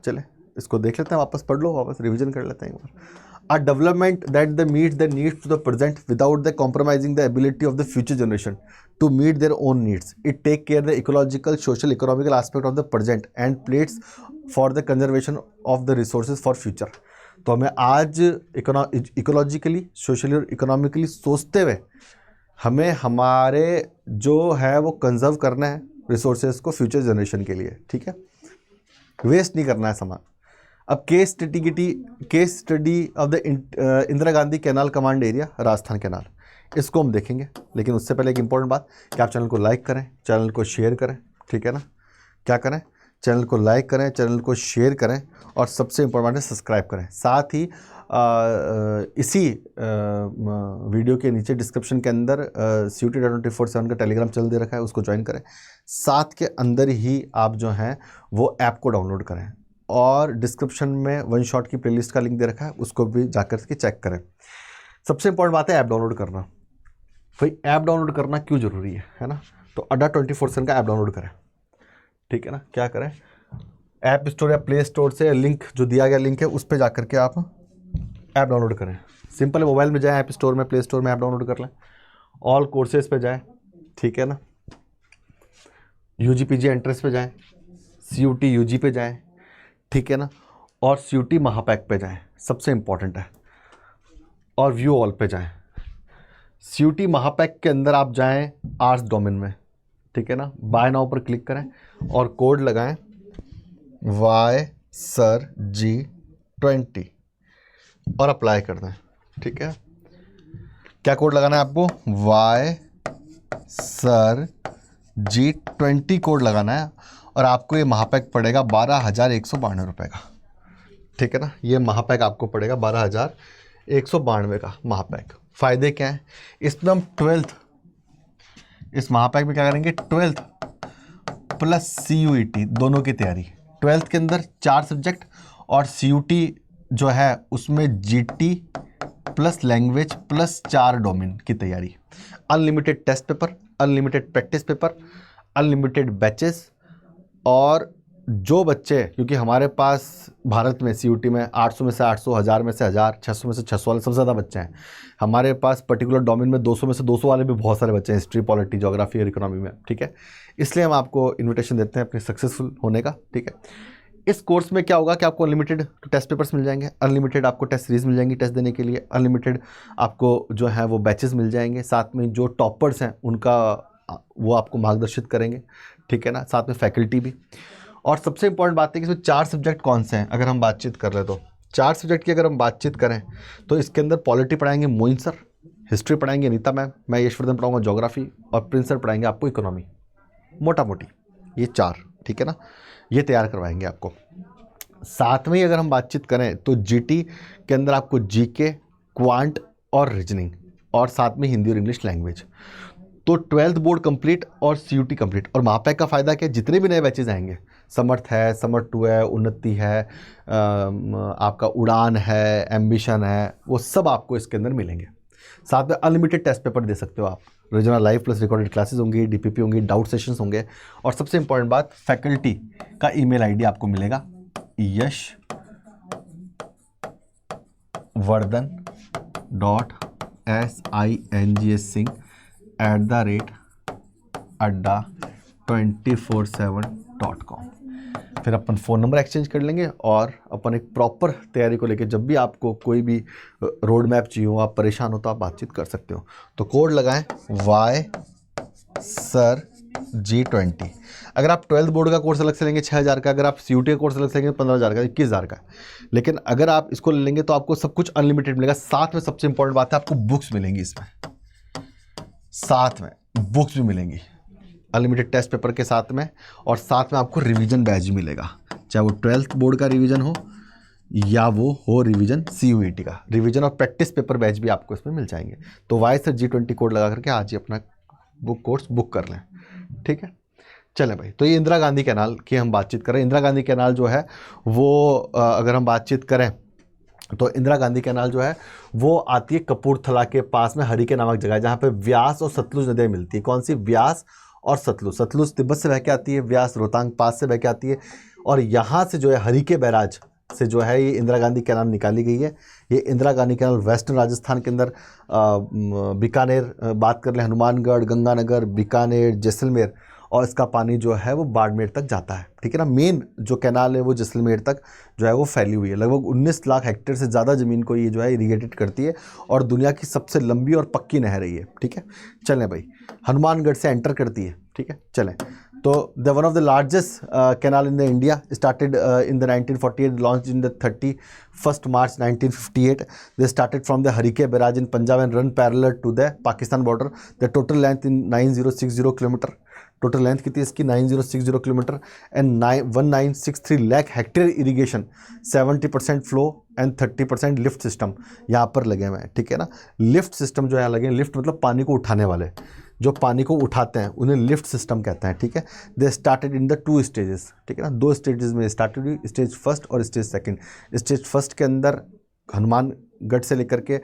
[SPEAKER 1] चले इसको देख लेते हैं, वापस पढ़ लो, वापस रिवीजन कर लेते हैं एक बार। A development that the meets the needs to the present without the compromising the ability of the future generation to meet their own needs, it take care the ecological, social, economical aspect of the present and plates for the conservation of the resources for future. तो हमें आज ecologically, socially और economically सोचते हुए हमें हमारे जो है वो कंजर्व करना है रिसोर्सेज को फ्यूचर जनरेशन के लिए, ठीक है, वेस्ट नहीं करना है सामान। अब case study of the Indira Gandhi canal command area, Rajasthan canal, इसको हम देखेंगे। लेकिन उससे पहले एक इंपॉर्टेंट बात कि आप चैनल को लाइक करें, चैनल को शेयर करें, ठीक है ना, क्या करें, चैनल को लाइक करें, चैनल को शेयर करें और सबसे इंपॉर्टेंट है सब्सक्राइब करें। साथ ही इसी वीडियो के नीचे डिस्क्रिप्शन के अंदर CUET.24/7 का टेलीग्राम चल दे रखा है, उसको ज्वाइन करें। साथ के अंदर ही आप जो हैं वो ऐप को डाउनलोड करें और डिस्क्रिप्शन में वन शॉट की प्लेलिस्ट का लिंक दे रखा है, उसको भी जाकर के चेक करें। सबसे इंपॉर्टेंट बात है ऐप डाउनलोड करना। भाई ऐप डाउनलोड करना क्यों ज़रूरी है ना, तो अड्डा24/7 का ऐप डाउनलोड करें, ठीक है ना। क्या करें, ऐप स्टोर या प्ले स्टोर से लिंक जो दिया गया लिंक है उस पर जाकर के आप ऐप डाउनलोड करें। सिंपल है, मोबाइल में जाएं, ऐप स्टोर में, प्ले स्टोर में ऐप डाउनलोड कर लें, ऑल कोर्सेज पे जाएं, ठीक है ना, UG/PG एंट्रेंस पे जाएं, CUT UG पे जाएं, ठीक है ना, और CUT महापैक पे जाएं, सबसे इंपॉर्टेंट है, और व्यू ऑल पे जाएं। CUT महापैक के अंदर आप जाएं आर्ट्स डोमेन में, ठीक है ना, बाय नाउ पर क्लिक करें और कोड लगाएं YSIRG20 और अप्लाई कर दें, ठीक है। क्या कोड लगाना है आपको, YSIRG20 कोड लगाना है और आपको ये महापैक पड़ेगा 12,192 रुपये का, ठीक है ना। ये महापैक आपको पड़ेगा 12,192 का महापैक। फ़ायदे क्या हैं इसमें, हम 12th इस महापैक में क्या करेंगे, 12th प्लस CUET दोनों की तैयारी। 12th के अंदर 4 सब्जेक्ट और CUT जो है उसमें GT plus language plus 4 domain की तैयारी। Unlimited test paper, unlimited practice paper, unlimited batches और जो बच्चे, क्योंकि हमारे पास भारत में CUT में 800 में से 800, 1000 में से 1000, 600 में से 600 वाले सबसे ज़्यादा बच्चे हैं। हमारे पास पर्टिकुलर डोमेन में 200 में से 200 वाले भी बहुत सारे बच्चे हैं, हिस्ट्री, पॉलिटी, ज्योग्राफी और इकोनॉमी में, ठीक है। इसलिए हम आपको इन्विटेशन देते हैं अपने सक्सेसफुल होने का, ठीक है। इस कोर्स में क्या होगा कि आपको अनलिमिटेड टेस्ट पेपर्स मिल जाएंगे, अनलिमिटेड आपको टेस्ट सीरीज मिल जाएंगी टेस्ट देने के लिए, अनलिमिटेड आपको जो है वो बैचेस मिल जाएंगे, साथ में जो टॉपर्स हैं उनका वो आपको मार्गदर्शित करेंगे, ठीक है ना, साथ में फैकल्टी भी। और सबसे इंपॉर्टेंट बात है कि इसमें 4 सब्जेक्ट कौन से हैं, अगर हम बातचीत कर रहे हैं तो 4 सब्जेक्ट की अगर हम बातचीत करें तो इसके अंदर पॉलिटी पढ़ाएंगे मोइन सर, हिस्ट्री पढ़ाएंगे अनीता मैम, मैं यशवर्धन पढ़ाऊँगा ज्योग्राफी, और प्रिंस सर पढ़ाएंगे आपको इकोनॉमी। मोटा मोटी ये 4, ठीक है ना, ये तैयार करवाएंगे आपको। साथ में ही अगर हम बातचीत करें तो GT के अंदर आपको GK, क्वांट और रीजनिंग, और साथ में हिंदी और इंग्लिश लैंग्वेज। तो 12th बोर्ड कंप्लीट और CUT कंप्लीट। और महापैक का फ़ायदा क्या है, जितने भी नए बैचेज आएंगे, समर्थ है, समर्थ 2 है, उन्नति है, आपका उड़ान है, एम्बिशन है, वो सब आपको इसके अंदर मिलेंगे। साथ में अनलिमिटेड टेस्ट पेपर दे सकते हो आप, रोजाना लाइव प्लस रिकॉर्डेड क्लासेस होंगी, DPP होंगी, डाउट सेशंस होंगे, और सबसे इंपॉर्टेंट बात, फैकल्टी का ईमेल ID आपको मिलेगा, yashvardhan.singh@adda247.com। फिर अपन फ़ोन नंबर एक्सचेंज कर लेंगे और अपन एक प्रॉपर तैयारी को लेकर जब भी आपको कोई भी रोड मैप चाहिए हो, आप परेशान हो तो आप बातचीत कर सकते हो। तो कोड लगाएं YSIRG20। अगर आप 12th बोर्ड का कोर्स अलग से लेंगे 6000 का, अगर आप CUT का कोर्स अलग से लेंगे 15000 का, 21000 का। लेकिन अगर आप इसको ले लेंगे तो आपको सब कुछ अनलिमिटेड मिलेगा। साथ में सबसे इंपॉर्टेंट बात है, आपको बुक्स मिलेंगी इसमें, साथ में बुक्स भी मिलेंगी अनलिमिटेड टेस्ट पेपर के साथ में, और साथ में आपको रिवीजन बैच भी मिलेगा, चाहे वो 12th बोर्ड का रिवीजन हो या वो हो रिवीजन CUET का रिवीजन, और प्रैक्टिस पेपर बैच भी आपको इसमें मिल जाएंगे। तो YSIRG20 कोड लगा करके आज ही अपना कोर्स बुक कर लें, ठीक है। चलें भाई, तो ये इंदिरा गांधी कैनाल की हम बातचीत करें। इंदिरा गांधी कैनाल जो है वो अगर हम बातचीत करें तो इंदिरा गांधी कैनाल जो है वो आती है कपूरथला के पास में हरिके नामक जगह है, जहाँ पे व्यास और सतलुज नदियाँ मिलती है। कौन सी? व्यास और सतलुज। सतलुज तिब्बत से बह के आती है, व्यास रोहतांग पास से बह के आती है, और यहाँ से जो है हरिके बैराज से जो है ये इंदिरा गांधी कैनाल निकाली गई है। ये इंदिरा गांधी कैनाल वेस्टर्न राजस्थान के अंदर बीकानेर बात कर लें, हनुमानगढ़, गंगानगर, बीकानेर, जैसलमेर, और इसका पानी जो है वो बाड़मेर तक जाता है, ठीक है ना। मेन जो कैनाल है वो जैसलमेर तक जो है वो फैली हुई है। लगभग 19 लाख हेक्टेयर से ज़्यादा ज़मीन को ये जो है इरीगेटेड करती है, और दुनिया की सबसे लंबी और पक्की नहर है ये, ठीक है। चलें भाई, हनुमानगढ़ से एंटर करती है, ठीक है। चलें, तो the one of the largest canal in the India started in the 1948, launch in the 31st March 1958. They started from the Harike barrage in Punjab and run parallel to the Pakistan border. The total length in 9060 kilometre, total length कितनी इसकी 9060 kilometre, and 1963 lakh hectare irrigation, 70% flow and 30% lift system यहाँ पर लगे हुए हैं, ठीक है ना। लिफ्ट सिस्टम जो है लगे, लिफ्ट मतलब पानी को उठाने वाले, जो पानी को उठाते हैं उन्हें लिफ्ट सिस्टम कहते हैं, ठीक है। They started in the 2 stages, ठीक है ना, 2 स्टेजेस में स्टार्टेड हुई, स्टेज फर्स्ट और स्टेज सेकंड। स्टेज फर्स्ट के अंदर हनुमानगढ़ से लेकर के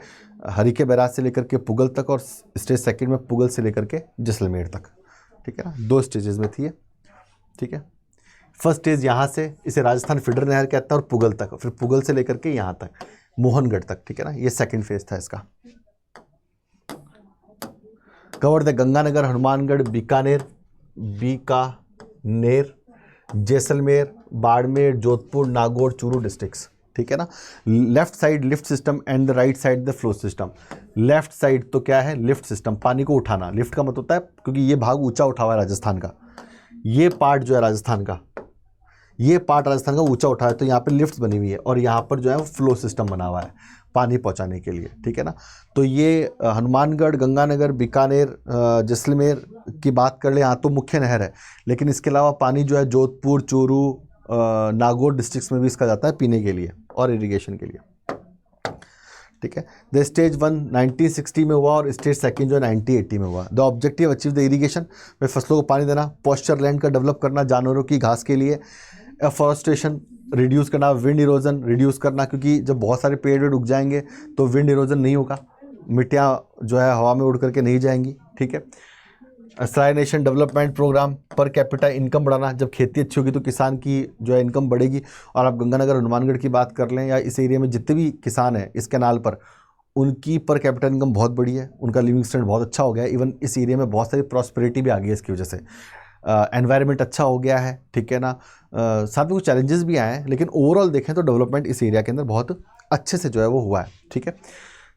[SPEAKER 1] हरिके बैराज से लेकर के पुगल तक, और स्टेज सेकंड में पुगल से लेकर के जैसलमेर तक, ठीक है ना। 2 स्टेजेस में थी ये, ठीक है। फर्स्ट स्टेज यहाँ से, इसे राजस्थान फीडर नहर कहता है, और पुगल तक, फिर पुगल से लेकर के यहाँ तक मोहनगढ़ तक, ठीक है ना। ये सेकंड फेज था इसका। Cover the Ganganagar, Hanumangarh, Bikaner, Jaisalmer, Barmer, Jodhpur, Nagaur, Churu districts, ठीक है ना। Left side lift system and the right side the flow system. Left side तो क्या है? लिफ्ट सिस्टम, पानी को उठाना। लिफ्ट का मतलब होता है, क्योंकि ये भाग ऊंचा उठा हुआ है राजस्थान का, ये पार्ट जो है राजस्थान का, ये पार्ट राजस्थान का ऊंचा उठा है, तो यहाँ पे लिफ्ट बनी हुई है, और यहाँ पर जो है वो फ्लो सिस्टम बना हुआ है पानी पहुँचाने के लिए, ठीक है ना। तो ये हनुमानगढ़, गंगानगर, बीकानेर, जैसलमेर की बात कर ले, यहाँ तो मुख्य नहर है, लेकिन इसके अलावा पानी जो है जोधपुर, चूरू, नागौर डिस्ट्रिक्ट्स में भी इसका जाता है पीने के लिए और इरिगेशन के लिए, ठीक है। द स्टेज 1 1960 में हुआ, और स्टेज सेकंड जो है 1980 में हुआ। The objective achieve the irrigation में फसलों को पानी देना, पॉस्चर लैंड का डेवलप करना जानवरों की घास के लिए, एफॉरेस्टेशन रिड्यूस करना, विंड इरोजन रिड्यूस करना, क्योंकि जब बहुत सारे पेड़ उग जाएंगे तो विंड इरोजन नहीं होगा, मिट्टियाँ जो है हवा में उड़ करके नहीं जाएंगी, ठीक है। Salination development programme, per capita income बढ़ाना, जब खेती अच्छी होगी तो किसान की जो है इनकम बढ़ेगी। और आप गंगानगर हनुमानगढ़ की बात कर लें या इस एरिया में जितने भी किसान हैं इस कैनाल पर, उनकी पर कैपिटा इनकम बहुत बड़ी है, उनका लिविंग स्टैंडर्ड बहुत अच्छा हो गया है। इवन इस एरिया में बहुत सारी प्रॉस्पेरिटी भी आ गई है इसकी वजह से, एनवायरनमेंट अच्छा हो गया है, ठीक है ना। साथ में कुछ चैलेंजेस भी आए हैं, लेकिन ओवरऑल देखें तो डेवलपमेंट इस एरिया के अंदर बहुत अच्छे से जो है वो हुआ है, ठीक है।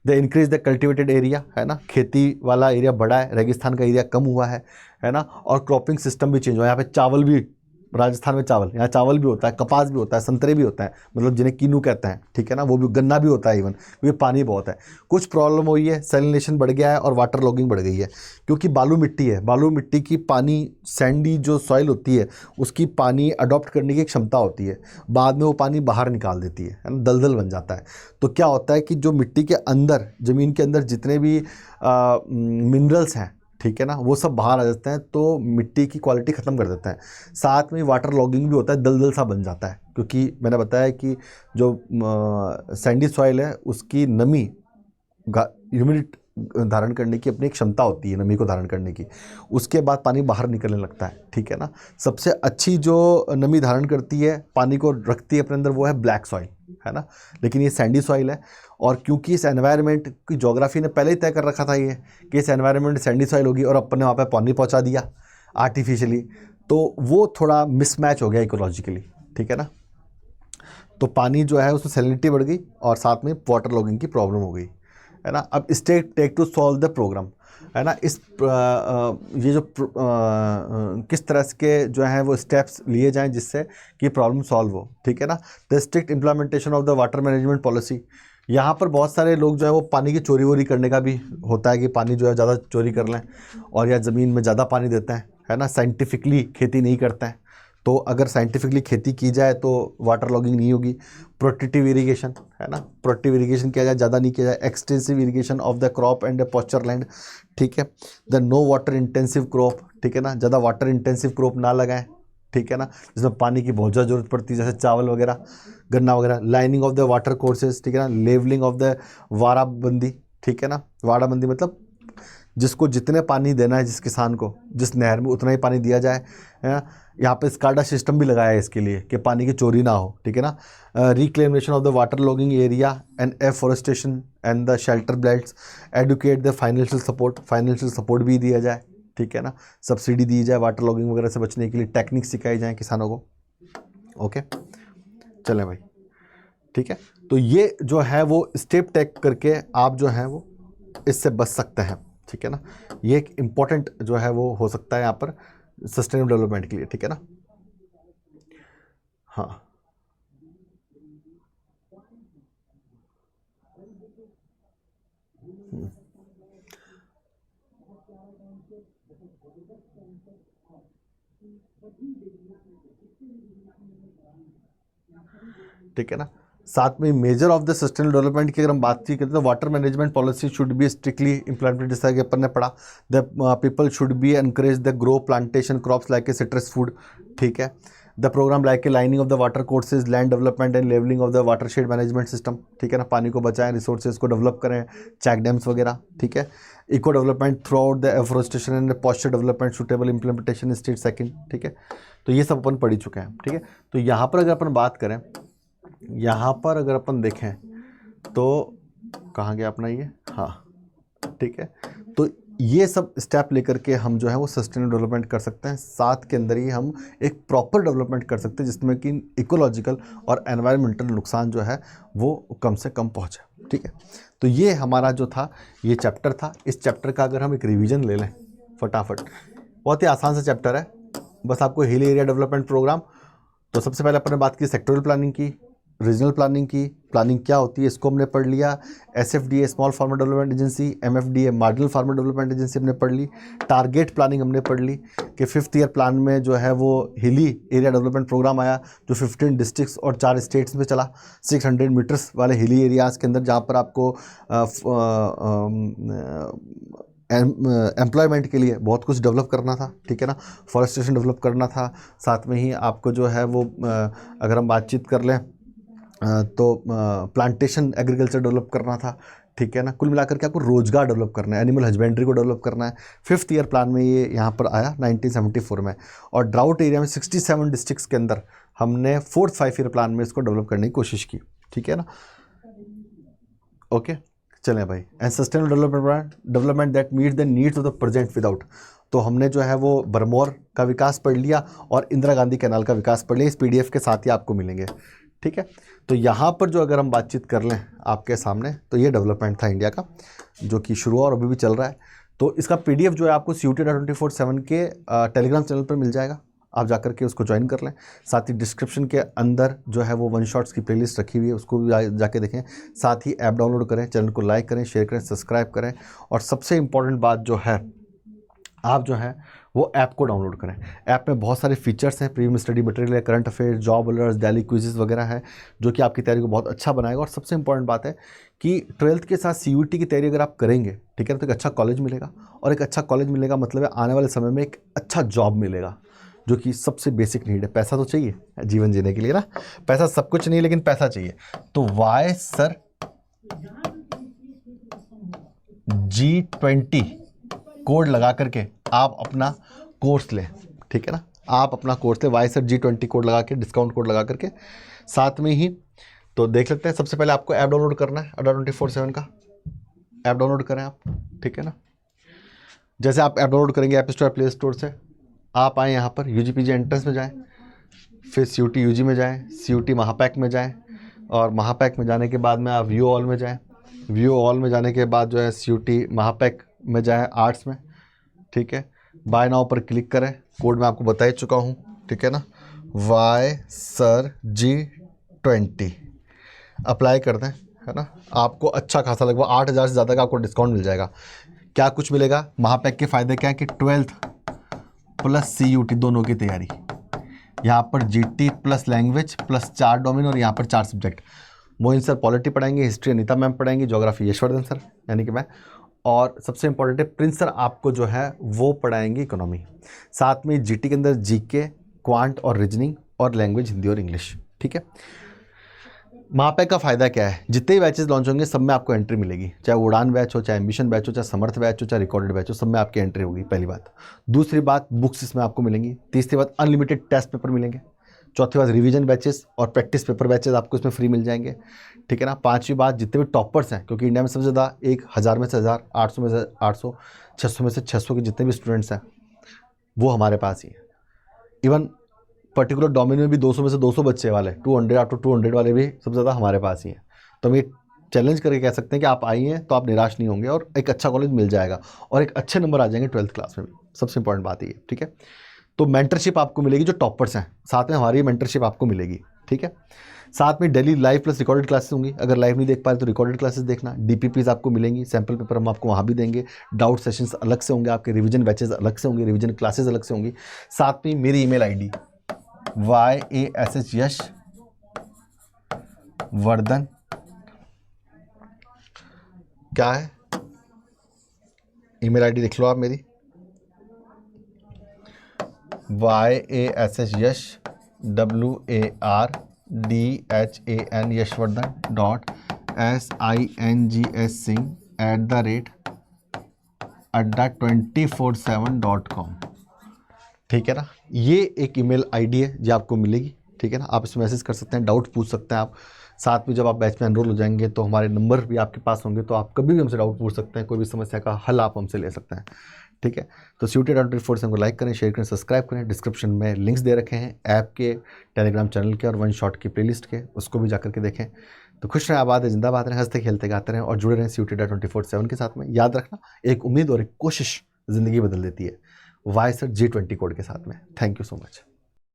[SPEAKER 1] The increase the cultivated area, है ना, खेती वाला एरिया बढ़ा है, रेगिस्तान का एरिया कम हुआ है ना। और क्रॉपिंग सिस्टम भी चेंज हुआ है, यहाँ पे चावल भी, राजस्थान में चावल, यहाँ चावल भी होता है, कपास भी होता है, संतरे भी होता है, मतलब जिन्हें कीनू कहते हैं, ठीक है ना, वो भी, गन्ना भी होता है इवन, क्योंकि पानी बहुत है। कुछ प्रॉब्लम हुई है, सैलिनेशन बढ़ गया है और वाटर लॉगिंग बढ़ गई है, क्योंकि बालू मिट्टी है, बालू मिट्टी की पानी, सैंडी जो सॉइल होती है उसकी पानी अडॉप्ट करने की एक क्षमता होती है, बाद में वो पानी बाहर निकाल देती है ना, दलदल बन जाता है। तो क्या होता है कि जो मिट्टी के अंदर, ज़मीन के अंदर जितने भी मिनरल्स हैं, ठीक है ना, वो सब बाहर आ जाते हैं, तो मिट्टी की क्वालिटी ख़त्म कर देता है। साथ में वाटर लॉगिंग भी होता है, दलदल सा बन जाता है, क्योंकि मैंने बताया कि जो सैंडी सॉइल है उसकी नमी, ह्यूमिडिटी धारण करने की अपनी एक क्षमता होती है, नमी को धारण करने की, उसके बाद पानी बाहर निकलने लगता है, ठीक है ना। सबसे अच्छी जो नमी धारण करती है, पानी को रखती है अपने अंदर, वो है ब्लैक सॉइल, है ना, लेकिन ये सैंडी सॉइल है। और क्योंकि इस एनवायरनमेंट की ज्योग्राफी ने पहले ही तय कर रखा था ये कि इस एनवायरनमेंट सैंडी सॉइल होगी, और अपन ने वहाँ पे पानी पहुँचा दिया आर्टिफिशियली, तो वो थोड़ा मिसमैच हो गया इकोलॉजिकली, ठीक है ना। तो पानी जो है उसमें सैलिनिटी बढ़ गई और साथ में वाटर लॉगिंग की प्रॉब्लम हो गई, है ना। अब state take to solve the programme, है ना, ये जो किस तरह के जो हैं वो स्टेप्स लिए जाएं जिससे कि प्रॉब्लम सॉल्व हो, ठीक है ना। The strict implementation of the water management policy, यहाँ पर बहुत सारे लोग जो है वो पानी की चोरी वोरी करने का भी होता है कि पानी जो है ज़्यादा चोरी कर लें और या ज़मीन में ज़्यादा पानी देते हैं, है ना, साइंटिफिकली खेती नहीं करते हैं। तो अगर साइंटिफिकली खेती की जाए तो वाटर लॉगिंग नहीं होगी। प्रोटेक्टिव इरिगेशन, है ना, प्रोटेक्टिव इरिगेशन किया जाए, ज़्यादा नहीं किया जाए। Extensive irrigation of the crop and the pasture land, ठीक है। The no water intensive crop, ठीक है ना, ज़्यादा वाटर इंटेंसिव क्रॉप ना लगाएं, ठीक है ना, जिसमें पानी की बहुत ज़्यादा जरूरत पड़ती है, जैसे चावल वगैरह, गन्ना वगैरह। Lining of the water courses, ठीक है ना, लेवलिंग ऑफ द वाराबंदी, ठीक है ना, वाराबंदी मतलब जिसको जितने पानी देना है, जिस किसान को जिस नहर में उतना ही पानी दिया जाए, है ना। यहाँ पे स्काडा सिस्टम भी लगाया है इसके लिए कि पानी की चोरी ना हो, ठीक है ना। Reclamation of the water logging area and afforestation and the shelter belts. Educate the financial support, financial support भी दिया जाए, ठीक है ना, सब्सिडी दी जाए वाटर लॉगिंग वगैरह से बचने के लिए, टेक्निक सिखाई जाए किसानों को। ओके, चलें भाई, ठीक है। तो ये जो है वो स्टेप टेक करके आप जो है वो इससे बच सकते हैं, ठीक है ना। ये एक इम्पॉर्टेंट जो है वो हो सकता है यहाँ पर सस्टेनेबल डेवलपमेंट के लिए, ठीक है ना। हाँ, ठीक है ना। साथ में major of the sustainable development की अगर हम बात करते हैं तो water management policy should be strictly implemented, जैसा कि अपन ने पढ़ा। The people should be encourage the grow plantation crops like a citrus food, ठीक है। The programme like a lining of the water courses, land development and levelling of the water shed management system, ठीक है ना, पानी को बचाएं, resources को develop करें, चेक डैम्स वगैरह, ठीक है। Eco development throughout the afforestation and pasture development suitable implementation state second, ठीक है। तो ये सब अपन पढ़ चुके हैं, ठीक है। तो यहाँ पर अगर अपन बात करें, यहाँ पर अगर अपन देखें तो कहाँ गया अपना ये, हाँ, ठीक है। तो ये सब स्टेप लेकर के हम जो है वो सस्टेनेबल डेवलपमेंट कर सकते हैं, साथ के अंदर ही हम एक प्रॉपर डेवलपमेंट कर सकते हैं जिसमें कि इकोलॉजिकल और एनवायरमेंटल नुकसान जो है वो कम से कम पहुँचे, ठीक है। तो ये हमारा जो था ये चैप्टर था। इस चैप्टर का अगर हम एक रिवीजन ले लें फटाफट, बहुत ही आसान सा चैप्टर है, बस आपको हिल एरिया डेवलपमेंट प्रोग्राम। तो सबसे पहले अपन ने बात की सेक्टोरल प्लानिंग की, रीजनल प्लानिंग की, प्लानिंग क्या होती है इसको हमने पढ़ लिया। SFDA small farmer development agency, MFDA marginal farmer development agency हमने पढ़ ली। टारगेट प्लानिंग हमने पढ़ ली कि 5th ईयर प्लान में जो है वो हिली एरिया डेवलपमेंट प्रोग्राम आया जो 15 डिस्ट्रिक्ट्स और 4 स्टेट्स में चला। 600 मीटर्स वाले हिली एरियाज़ के अंदर जहाँ पर आपको एम्प्लॉयमेंट के लिए बहुत कुछ डेवलप करना था, ठीक है ना, फॉरेस्टेशन डेवलप करना था। साथ में ही आपको जो है वो अगर हम बातचीत कर लें तो प्लांटेशन एग्रीकल्चर डेवलप करना था, ठीक है ना। कुल मिलाकर के आपको रोजगार डेवलप करना है, एनिमल हस्बेंड्री को डेवलप करना है। 5th ईयर प्लान में ये यहाँ पर आया 1974 में, और ड्राउट एरिया में 67 डिस्ट्रिक्ट्स के अंदर हमने 4th 5 ईयर प्लान में इसको डेवलप करने की कोशिश की, ठीक है ना। ओके, चलें भाई। And sustainable development that meet the needs of the present without, तो हमने जो है वो बरमौर का विकास पढ़ लिया और इंदिरा गांधी कैनाल का विकास पढ़ लिया। इस PDF के साथ ही आपको मिलेंगे, ठीक है। तो यहाँ पर जो अगर हम बातचीत कर लें आपके सामने, तो ये डेवलपमेंट था इंडिया का, जो कि शुरू हुआ और अभी भी चल रहा है। तो इसका PDF जो है आपको CUET.24/7 के टेलीग्राम चैनल पर मिल जाएगा, आप जाकर के उसको ज्वाइन कर लें। साथ ही डिस्क्रिप्शन के अंदर जो है वो वन शॉट्स की प्लेलिस्ट रखी हुई है, उसको भी जाके देखें। साथ ही ऐप डाउनलोड करें, चैनल को लाइक करें, शेयर करें, सब्सक्राइब करें, और सबसे इम्पॉर्टेंट बात जो है, आप जो है वो ऐप को डाउनलोड करें। ऐप में बहुत सारे फीचर्स हैं, प्रीमियम स्टडी मटेरियल है, current affairs, job alerts, daily quizzes वगैरह है, जो कि आपकी तैयारी को बहुत अच्छा बनाएगा। और सबसे इंपॉर्टेंट बात है कि 12th के साथ CUET की तैयारी अगर आप करेंगे, ठीक है, तो एक अच्छा कॉलेज मिलेगा, और एक अच्छा कॉलेज मिलेगा मतलब है आने वाले समय में एक अच्छा जॉब मिलेगा, जो कि सबसे बेसिक नीड है। पैसा तो चाहिए जीवन जीने के लिए ना, पैसा सब कुछ नहीं, लेकिन पैसा चाहिए। तो वाई सर G20 कोड लगा करके आप अपना कोर्स लें, ठीक है ना। आप अपना कोर्स लें, वाई सर G20 कोड लगा के, डिस्काउंट कोड लगा करके। साथ में ही तो देख लेते हैं, सबसे पहले आपको ऐप डाउनलोड करना है, अड्डा 24/7 का ऐप डाउनलोड करें आप, ठीक है ना। जैसे आप ऐप डाउनलोड करेंगे ऐप स्टोर प्ले स्टोर से, आप आए यहाँ पर UGPG एंट्रेंस में जाएं, फिर CUET UG में जाएं, CUET महापैक में जाएं, और महापैक में जाने के बाद में आप व्यू ऑल में जाएं। व्यू ऑल में जाने के बाद जो है CUET महापैक में जाएं आर्ट्स में, ठीक है। बाय नाउ पर क्लिक करें, कोड मैं आपको बता ही चुका हूँ, ठीक है ना। वाई सर G20 अप्लाई कर दें, है ना। आपको अच्छा खासा लगभग 8,000 से ज़्यादा का आपको डिस्काउंट मिल जाएगा। क्या कुछ मिलेगा महापैक के फ़ायदे क्या है कि 12th प्लस CUET दोनों की तैयारी, यहाँ पर GT plus language plus 4 domain, और यहाँ पर 4 सब्जेक्ट। मोइन सर पॉलिटी पढ़ाएंगे, हिस्ट्री अनीता मैम पढ़ाएंगी, ज्योग्राफी यशवर्धन सर यानी कि मैं, और सबसे इंपॉर्टेंट है प्रिंस सर आपको जो है वो पढ़ाएंगे इकोनॉमी। साथ में GT के अंदर GK, क्वांट और रीजनिंग, और लैंग्वेज हिंदी और इंग्लिश, ठीक है। महापैक का फ़ायदा क्या है, जितने भी बैचेस लॉन्च होंगे सब में आपको एंट्री मिलेगी, चाहे उड़ान बैच हो, चाहे एम्बिशन बैच हो, चाहे समर्थ बैच हो, चाहे रिकॉर्डेड बैच हो, सब में आपकी एंट्री होगी, पहली बात। दूसरी बात, बुक्स इसमें आपको मिलेंगी। तीसरी बात, अनलिमिटेड टेस्ट पेपर मिलेंगे। चौथी बात, रिवीजन बैचेस और प्रैक्टिस पेपर बैचेस आपको इसमें फ्री मिल जाएंगे, ठीक है ना। पांचवी बात, जितने भी टॉपर्स हैं, क्योंकि इंडिया में सबसे ज़्यादा 1000 में से 1000, 800 में से 800, 600 में से 600 के जितने भी स्टूडेंट्स हैं वो हमारे पास ही हैं। इवन पर्टिकुलर डोमेन में भी 200 में से 200 बच्चे वाले, 200 आउट ऑफ 200 वाले भी सबसे ज़्यादा हमारे पास ही हैं। तो हम ये चैलेंज करके कह सकते हैं कि आप आइए तो आप निराश नहीं होंगे, और एक अच्छा कॉलेज मिल जाएगा, और एक अच्छे नंबर आ जाएंगे 12th क्लास में भी। सबसे इंपॉर्टेंट बात ये, ठीक है। तो मेंटरशिप आपको मिलेगी जो टॉपर्स हैं, साथ में हमारी मेंटरशिप आपको मिलेगी, ठीक है। साथ में daily live plus recorded classes होंगी, अगर लाइव नहीं देख पाए तो रिकॉर्डेड क्लासेस देखना। DPPs आपको मिलेंगी, सैम्पल पेपर हम आपको वहाँ भी देंगे। डाउट सेशंस अलग से होंगे आपके, रिवीजन बैचेस अलग से होंगे, रिवीजन क्लासेस अलग से होंगी। साथ में मेरी ईमेल ID YASH यश वर्धन, क्या है ईमेल ID लिख लो आप मेरी, YASH यश WARDHAN यशवर्धन SINGSing@adda247.com, ठीक है ना। ये एक ईमेल ID है जो आपको मिलेगी, ठीक है ना। आप इसमें मैसेज कर सकते हैं, डाउट पूछ सकते हैं आप। साथ में जब आप बैच में एनरोल हो जाएंगे तो हमारे नंबर भी आपके पास होंगे, तो आप कभी भी हमसे डाउट पूछ सकते हैं, कोई भी समस्या का हल आप हमसे ले सकते हैं, ठीक है। तो CUET.24/7 को लाइक करें, शेयर करें, सब्सक्राइब करें। डिस्क्रिप्शन में लिंक्स दे रखे हैं ऐप के, टेलीग्राम चैनल के, और वन शॉट की प्लेलिस्ट के, उसको भी जाकर के देखें। तो खुश रहें, आबाद है, जिंदाबाद रहें, हंसते खेलते गाते रहें, और जुड़े रहें CUET.24/7 के साथ में। याद रखना, एक उम्मीद और एक कोशिश ज़िंदगी बदल देती है। वाई सर G20 कोड के साथ में। Thank you so much.